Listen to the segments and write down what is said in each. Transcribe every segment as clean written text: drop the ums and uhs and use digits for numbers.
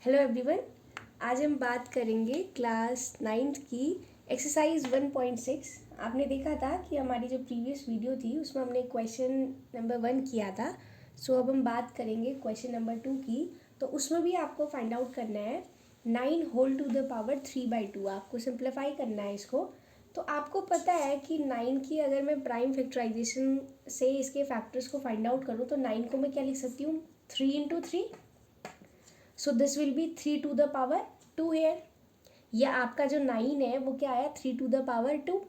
Hello everyone. आज हम बात करेंगे क्लास 9th की एक्सरसाइज 1.6। आपने देखा था कि हमारी जो प्रीवियस वीडियो थी उसमें हमने क्वेश्चन नंबर 1 किया था। अब हम बात करेंगे क्वेश्चन नंबर 2 की। तो उसमें भी आपको फाइंड आउट करना है 9 होल टू द पावर 3/2। आपको सिंप्लीफाई करना है इसको। तो आपको पता है कि 9 की अगर मैं प्राइम फैक्टराइजेशन से इसके फैक्टर्स को फाइंड आउट करूँ तो 9 को मैं क्या लिख सकती हूँ, 3 × 3। So this will be 3 to the power 2 here. या आपका जो 9 है वो क्या आया, 3 to the power 2।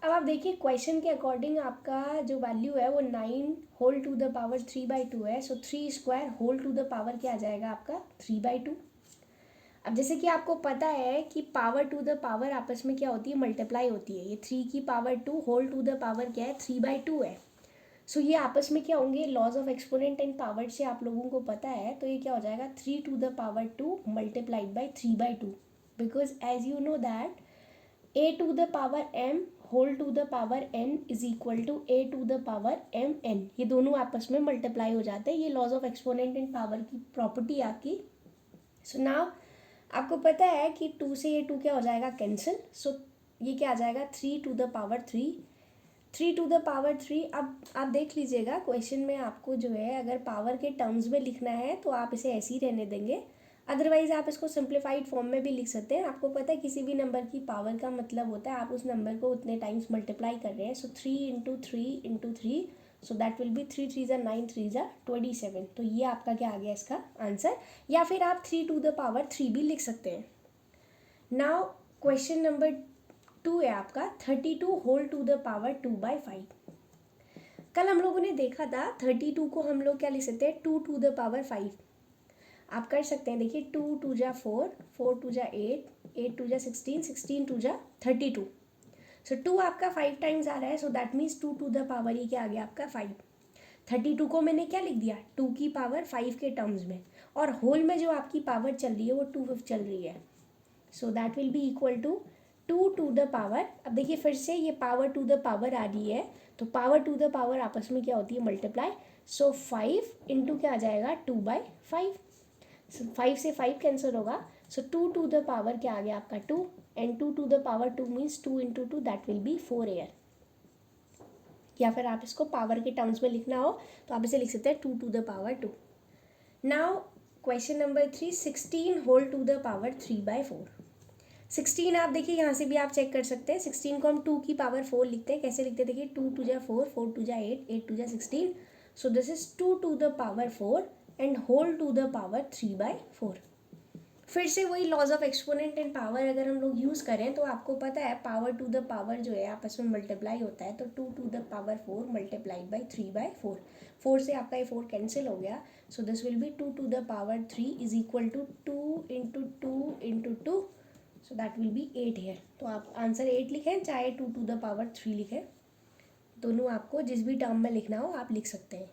अब आप देखिए क्वेश्चन के अकॉर्डिंग आपका जो वैल्यू है वो 9 होल टू द पावर 3/2 है। सो 3² होल टू द पावर क्या आ जाएगा आपका, 3/2। अब जैसे कि आपको पता है कि पावर टू द पावर आपस में क्या होती है, मल्टीप्लाई होती है। ये 3 की power 2 whole to the power क्या है, 3/2 है। सो ये आपस में क्या होंगे, laws of exponent and power से आप लोगों को पता है। तो ये क्या हो जाएगा, 3 to the power 2 multiplied by 3/2। Because as you know that a to the power m whole to the power n is equal to a to the power mn। ये दोनों आपस में मल्टीप्लाई हो जाते हैं। ये laws of exponent and power की property आपकी। सो नाउ आपको पता है कि 2 से ये 2 क्या हो जाएगा, कैंसिल। सो ये क्या आ जाएगा, 3 to the power 3। 3 to the power 3। अब आप देख लीजिएगा क्वेश्चन में आपको जो है अगर पावर के टर्म्स में लिखना है तो आप इसे ऐसे ही रहने देंगे। अदरवाइज आप इसको सिंप्लीफाइड फॉर्म में भी लिख सकते हैं। आपको पता है किसी भी नंबर की पावर का मतलब होता है आप उस नंबर को उतने टाइम्स मल्टीप्लाई कर रहे हैं। सो 3 × 3 × 3। सो दैट विल बी 3 3 9 3 27। तो ये आपका क्या आ गया इसका आंसर। या फिर आप 3 to the power 3 भी लिख सकते हैं। नाउ क्वेश्चन नंबर 2 है आपका 32 होल टू द पावर 2/5। कल हम लोगों ने देखा था 32 को हम लोग क्या लिख सकते हैं, 2 to the power 5। आप कर सकते हैं, देखिए 2 2 जा 4, 4 2 जा 8, 8 2 जा 16, 16 2 जा 32। सो 2 आपका 5 टाइम्स आ रहा है। So that means 2 to the power ही क्या आ गया आपका 5। 32 को मैंने क्या लिख दिया, 2 की पावर 5 के टर्म्स में। और होल में जो आपकी पावर चल रही है वो 2/5 चल रही है। So that will be equal to 2 to the power. अब देखिए फिर से ये पावर टू द पावर आ रही है तो पावर टू द पावर आपस में क्या होती है, मल्टीप्लाई। सो 5 इंटू क्या आ जाएगा, 2/5। 5 से 5 कैंसिल होगा। सो 2 to the पावर क्या आ गया आपका 2। And 2 to the power 2 means 2 × 2 that will B 4 air. या फिर आप इसको पावर के टर्म्स में लिखना हो तो आप इसे लिख सकते हैं 2 to the power 2। Now question number 3 16 whole to the power 3/4। 16 आप देखिए यहाँ से भी आप चेक कर सकते हैं। 16 को हम 2 की पावर 4 लिखते हैं। कैसे लिखते हैं, देखिए 2 2 जा 4, 4 2 जा 8, 8 2 जा 16। So this is 2 to the power 4 and whole to the power 3/4। फिर से वही laws of exponent and power अगर हम लोग यूज़ करें तो आपको पता है पावर टू द पावर जो है आपस में मल्टीप्लाई होता है। तो 2 to the power 4 multiplied by 3/4। 4 से आपका ये 4 कैंसिल हो गया। So this will be 2 to the power 3 is equal to 2 × 2 × 2। So that will be 8 here. तो आप आंसर 8 लिखें चाहे 2 to the power 3 लिखें, दोनों आपको जिस भी टर्म में लिखना हो आप लिख सकते हैं।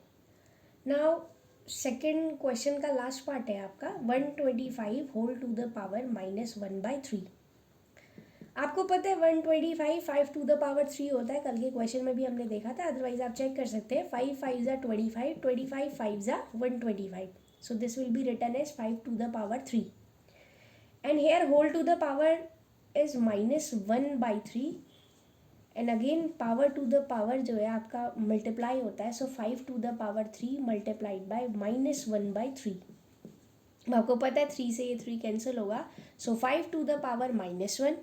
नाउ सेकेंड क्वेश्चन का लास्ट पार्ट है आपका 125 होल टू द पावर -1/3। आपको पता है 125 5 to the power 3 होता है। कल के क्वेश्चन में भी हमने देखा था। अदरवाइज आप चेक कर सकते हैं। 5 5 जा 25, 25 5 जा 125। So this will be written as 5 to the power 3। And here whole to the power is -1/3। And again power to the power जो है आपका मल्टीप्लाई होता है। So 5 to the power 3 multiplied by -1/3। आपको पता है 3 से ये 3 कैंसिल होगा। सो 5 to the power -1।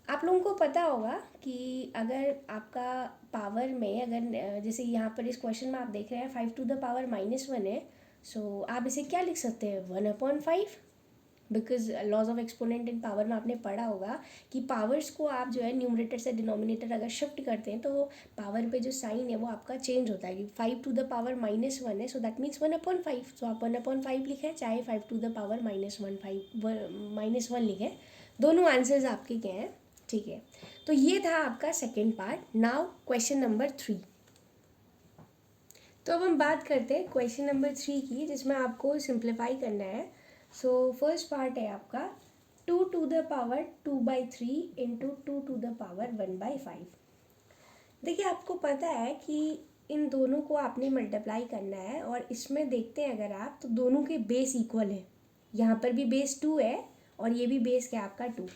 आप लोगों को पता होगा कि अगर आपका पावर में अगर जैसे यहाँ पर इस क्वेश्चन में आप देख रहे हैं 5 to the power -1 है। सो आप इसे क्या लिख सकते हैं, 1/5। Because laws of exponent in power में आपने पढ़ा होगा कि पावर्स को आप जो है न्यूमरेटर से डिनोमिनेटर अगर शिफ्ट करते हैं तो पावर पे जो साइन है वो आपका चेंज होता है। 5 to the power -1 है। So that means 1/5। सो आप 1/5 लिखें चाहे 5 to the power -1 लिखें, दोनों आंसर्स आपके क्या हैं, ठीक है। तो ये था आपका second part. Now question number 3। तो अब हम बात करते हैं क्वेश्चन नंबर 3 की, जिसमें आपको सिंप्लीफाई करना है। सो फर्स्ट पार्ट है आपका 2 to the power 2/3 into 2 to the power 1/5। देखिए आपको पता है कि इन दोनों को आपने मल्टीप्लाई करना है और इसमें देखते हैं अगर आप तो दोनों के बेस इक्वल है। यहाँ पर भी बेस 2 है और ये भी बेस क्या आपका 2।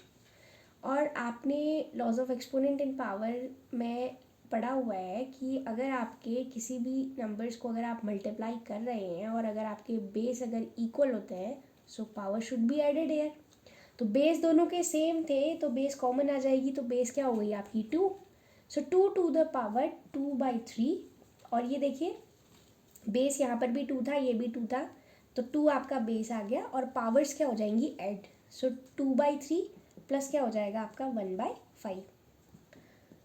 और आपने laws of exponent in power में पढ़ा हुआ है कि अगर आपके किसी भी नंबर्स को अगर आप मल्टीप्लाई कर रहे हैं और अगर आपके बेस अगर इक्वल होते हैं so power should be added here. तो बेस दोनों के सेम थे तो बेस कॉमन आ जाएगी, तो बेस क्या हो गई आपकी 2। सो 2 टू द पावर 2/3। और ये देखिए बेस यहाँ पर भी 2 था, ये भी 2 था, तो 2 आपका बेस आ गया और पावर्स क्या हो जाएंगी ऐड। सो 2/3 प्लस क्या हो जाएगा आपका 1/5।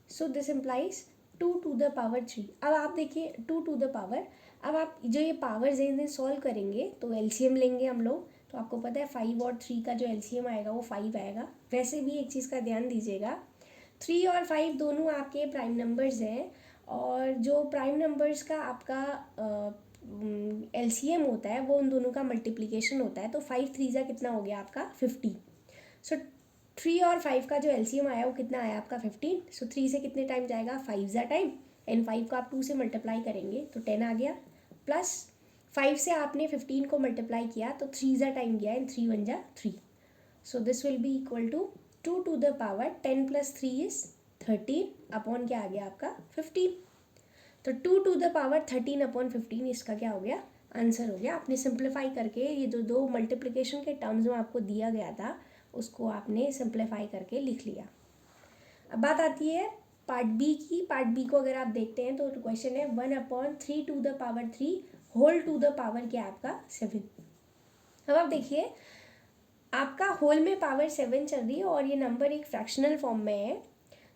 So this implies 2 to the power 3। अब आप देखिए 2 टू द पावर, अब आप जो ये पावर्स हैं इन्हें सॉल्व करेंगे तो एलसीएम लेंगे हम लोग। तो आपको पता है 5 और 3 का जो एलसीएम आएगा वो 5 आएगा। वैसे भी एक चीज़ का ध्यान दीजिएगा, 3 और 5 दोनों आपके प्राइम नंबर्स हैं और जो प्राइम नंबर्स का आपका एलसीएम होता है वो उन दोनों का मल्टीप्लिकेशन होता है। तो 5 3 जा कितना हो गया आपका 50। सो 3 और 5 का जो एलसीएम आया वो कितना आया आपका 15। सो 3 से कितने टाइम जाएगा 5 जा टाइम, एंड 5 को आप 2 से मल्टीप्लाई करेंगे तो 10 आ गया, प्लस 5 से आपने 15 को मल्टीप्लाई किया तो 3 जा टाइम गया एंड 3 1 जा 3। So this will be equal to 2 to the power 10 + 3 is 13 upon क्या आ गया आपका 15। तो 2 टू द पावर 13 अपॉन 15 इसका क्या हो गया आंसर हो गया। आपने सिंप्लीफाई करके ये जो दो मल्टीप्लिकेशन के टर्म्स में आपको दिया गया था उसको आपने सिंप्लीफाई करके लिख लिया। अब बात आती है पार्ट बी की। पार्ट बी को अगर आप देखते हैं तो क्वेश्चन है 1/3 to the power 3 whole to the power क्या आपका 7। अब आप देखिए आपका होल में पावर 7 चल रही है और ये नंबर एक फ्रैक्शनल फॉर्म में है।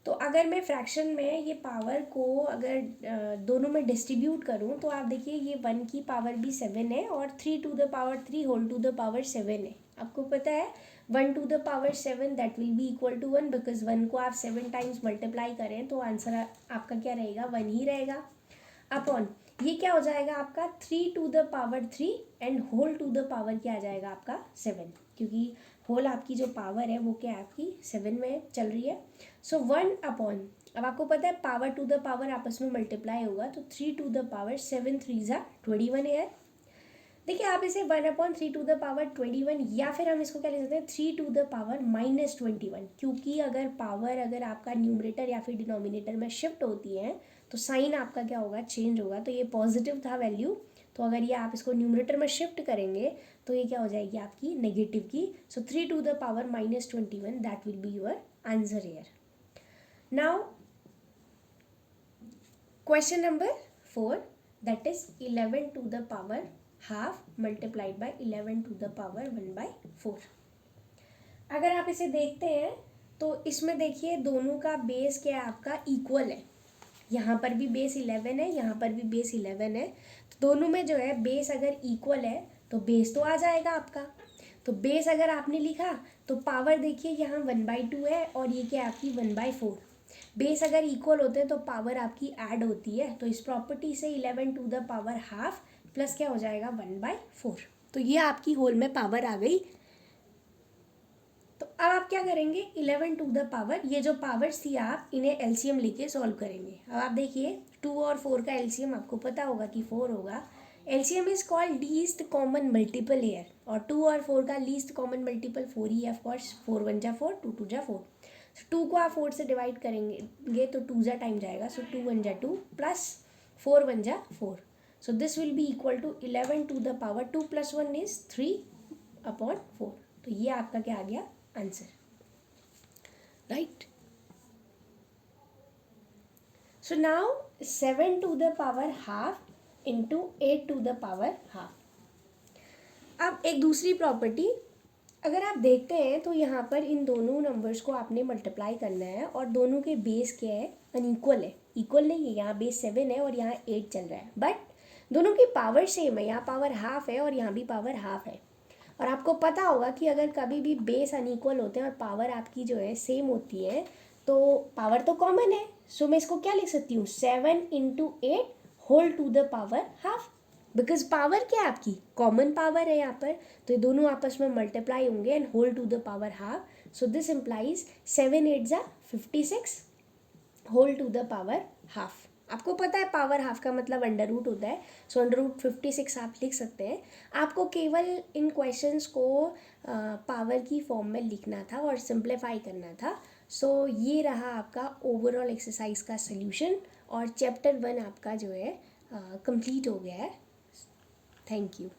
तो अगर मैं फ्रैक्शन में ये पावर को अगर दोनों में डिस्ट्रीब्यूट करूँ तो आप देखिए ये 1 की पावर भी 7 है और 3 to the power 3 whole to the power 7 है। आपको पता है 1 to the power 7 that will be equal to 1 because 1 को आप 7 टाइम्स मल्टीप्लाई करें तो आंसर आपका क्या रहेगा 1 ही रहेगा। अपॉन ये क्या हो जाएगा आपका 3 to the power 3 and whole to the power क्या आ जाएगा आपका 7, क्योंकि होल आपकी जो पावर है वो क्या है आपकी 7 में चल रही है। सो 1 अपॉन, अब आपको पता है पावर टू द पावर आपस में मल्टीप्लाई होगा तो 3 टू द पावर 7 3 जा 21 है। देखिए आप इसे 1/3 टू द पावर 21 या फिर हम इसको क्या लिख सकते हैं 3 टू द पावर -21, क्योंकि अगर पावर अगर आपका न्यूमरेटर या फिर डिनोमिनेटर में शिफ्ट होती है तो साइन आपका क्या होगा चेंज होगा। तो ये पॉजिटिव था वैल्यू, तो अगर ये आप इसको न्यूमरेटर में शिफ्ट करेंगे तो ये क्या हो जाएगी आपकी नेगेटिव की। So 3 to the power -21 that will be your answer here. Now question number 4 that is 11 to the power half multiplied by 11 to the power 1/4। अगर आप इसे देखते हैं तो इसमें देखिए दोनों का बेस क्या है आपका इक्वल है। यहाँ पर भी बेस 11 है, यहाँ पर भी बेस 11 है, तो दोनों में जो है बेस अगर इक्वल है तो बेस तो आ जाएगा आपका। तो बेस अगर आपने लिखा तो पावर देखिए यहाँ 1/2 है और ये क्या है आपकी 1/4। बेस अगर इक्वल होते हैं तो पावर आपकी ऐड होती है, तो इस प्रॉपर्टी से 11 to the power half plus क्या हो जाएगा 1/4। तो ये आपकी होल में पावर आ गई। तो अब आप क्या करेंगे 11 टू द पावर, ये जो पावर्स थी आप इन्हें एलसीएम लेके सॉल्व करेंगे। अब आप देखिए 2 और 4 का एलसीएम आपको पता होगा कि 4 होगा। LCM is called least common multiple here, और 2 और 4 का लीस्ट कॉमन मल्टीपल 4 ही है ऑफकोर्स। 4 1 जा 4, 2 2 जा 4। 2 को आप 4 से डिवाइड करेंगे तो 2 जा टाइम जाएगा, सो 2 1 जा 2 प्लस 4 1 जा 4। So this will be equal to 11 to the power 2 + 1 is 3/4। तो ये आपका क्या आ गया answer, right. So now 7 to the power half into 8 to the power half. अब एक दूसरी प्रॉपर्टी अगर आप देखते हैं तो यहाँ पर इन दोनों नंबर्स को आपने मल्टीप्लाई करना है और दोनों के बेस क्या है अनइक्वल है। इक्वल नहीं है, यहाँ बेस 7 है और यहाँ 8 चल रहा है, बट दोनों की पावर सेम है। यहाँ पावर हाफ है और यहाँ भी पावर हाफ है। और आपको पता होगा कि अगर कभी भी बेस अनइक्वल होते हैं और पावर आपकी जो है सेम होती है तो पावर तो कॉमन है। सो मैं इसको क्या लिख सकती हूँ 7 × 8 whole to the power half, because power क्या है आपकी कॉमन पावर है यहाँ पर, तो ये दोनों आपस में मल्टीप्लाई होंगे and whole to the power half. So this implies 7 8 जा 56 whole to the power half. आपको पता है पावर हाफ का मतलब अंडर रूट होता है, सो अंडर रूट 56 आप लिख सकते हैं। आपको केवल इन क्वेश्चंस को पावर की फॉर्म में लिखना था और सिंप्लीफाई करना था। सो ये रहा आपका ओवरऑल एक्सरसाइज का सोल्यूशन और चैप्टर 1 आपका जो है कंप्लीट हो गया है। Thank you.